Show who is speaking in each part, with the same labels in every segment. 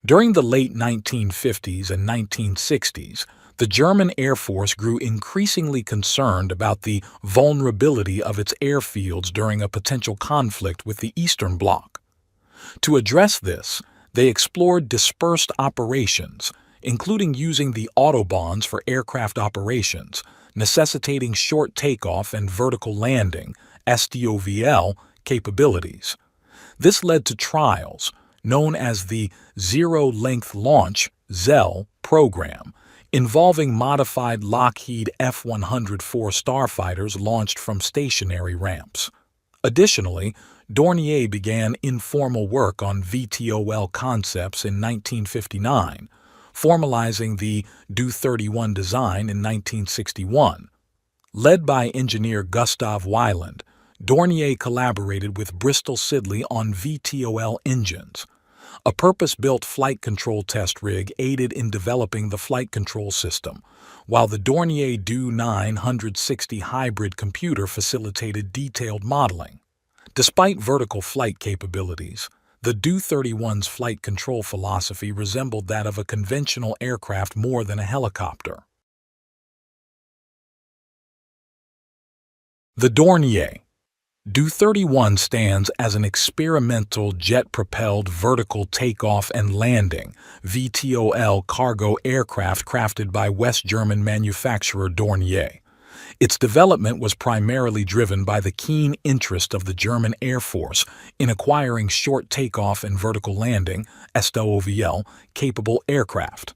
Speaker 1: During the late 1950s and 1960s, the German Air Force grew increasingly concerned about the vulnerability of its airfields during a potential conflict with the Eastern Bloc. To address this, they explored dispersed operations, including using the autobahns for aircraft operations, necessitating short takeoff and vertical landing (STOVL) capabilities. This led to trials, known as the Zero-Length Launch (ZEL) program, involving modified Lockheed F-104 starfighters launched from stationary ramps. Additionally, Dornier began informal work on VTOL concepts in 1959, formalizing the Do-31 design in 1961. Led by engineer Gustav Weiland, Dornier collaborated with Bristol Siddeley on VTOL engines. A purpose-built flight control test rig aided in developing the flight control system, while the Dornier Do 960 hybrid computer facilitated detailed modeling. Despite vertical flight capabilities, the Do-31's flight control philosophy resembled that of a conventional aircraft more than a helicopter. The Dornier Do-31 stands as an experimental jet-propelled vertical takeoff and landing (VTOL) cargo aircraft crafted by West German manufacturer Dornier. Its development was primarily driven by the keen interest of the German Air Force in acquiring short takeoff and vertical landing (STOVL) capable aircraft.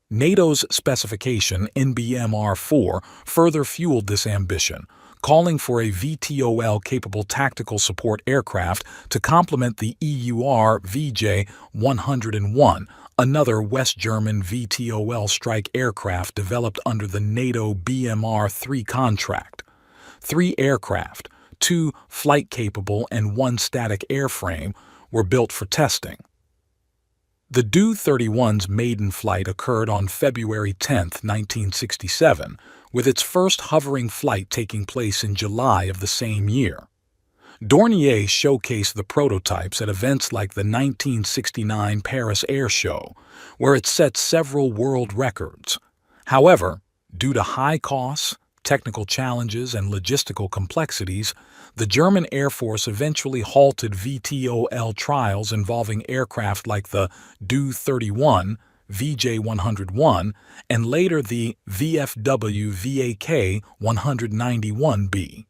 Speaker 1: NATO's specification NBMR-4 further fueled this ambition, calling for a VTOL-capable tactical support aircraft to complement the EUR VJ-101, another West German VTOL strike aircraft developed under the NATO BMR-3 contract. 3 aircraft, 2 flight-capable and 1 static airframe, were built for testing. The Do-31's maiden flight occurred on February 10, 1967, with its first hovering flight taking place in July of the same year. Dornier showcased the prototypes at events like the 1969 Paris Air Show, where it set several world records. However, due to high costs, technical challenges, and logistical complexities, the German Air Force eventually halted VTOL trials involving aircraft like the Do-31, VJ-101, and later the VFW VAK-191B.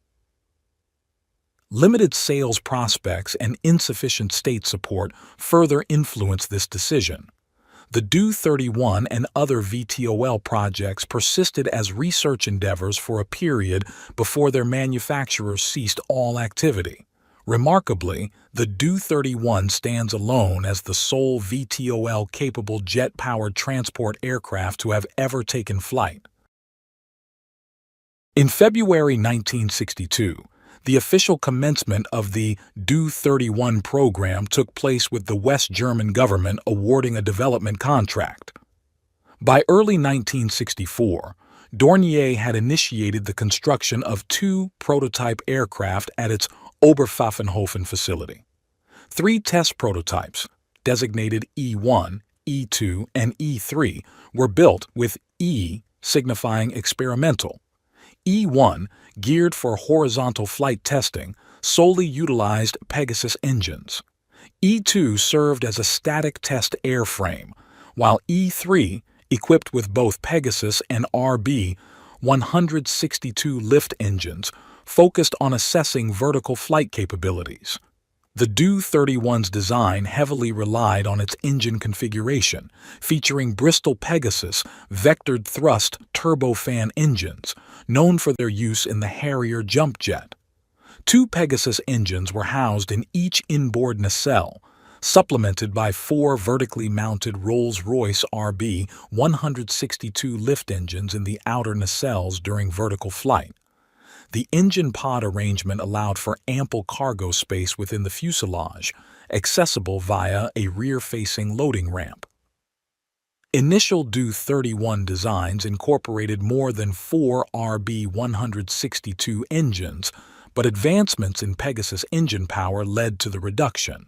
Speaker 1: Limited sales prospects and insufficient state support further influenced this decision. The Do-31 and other VTOL projects persisted as research endeavors for a period before their manufacturers ceased all activity. Remarkably, the Do-31 stands alone as the sole VTOL-capable jet-powered transport aircraft to have ever taken flight. In February 1962, the official commencement of the Do-31 program took place with the West German government awarding a development contract. By early 1964, Dornier had initiated the construction of 2 prototype aircraft at its Oberpfaffenhofen facility. 3 test prototypes, designated E1, E2, and E3, were built with E signifying experimental. E1, geared for horizontal flight testing, solely utilized Pegasus engines. E2 served as a static test airframe, while E3, equipped with both Pegasus and RB-162 lift engines, focused on assessing vertical flight capabilities. The Do-31's design heavily relied on its engine configuration, featuring Bristol Pegasus vectored thrust turbofan engines, known for their use in the Harrier jump jet. 2 Pegasus engines were housed in each inboard nacelle, supplemented by 4 vertically mounted Rolls-Royce RB-162 lift engines in the outer nacelles during vertical flight. The engine pod arrangement allowed for ample cargo space within the fuselage, accessible via a rear-facing loading ramp. Initial Do-31 designs incorporated more than 4 RB-162 engines, but advancements in Pegasus engine power led to the reduction.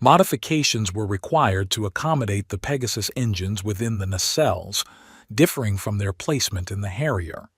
Speaker 1: Modifications were required to accommodate the Pegasus engines within the nacelles, differing from their placement in the Harrier.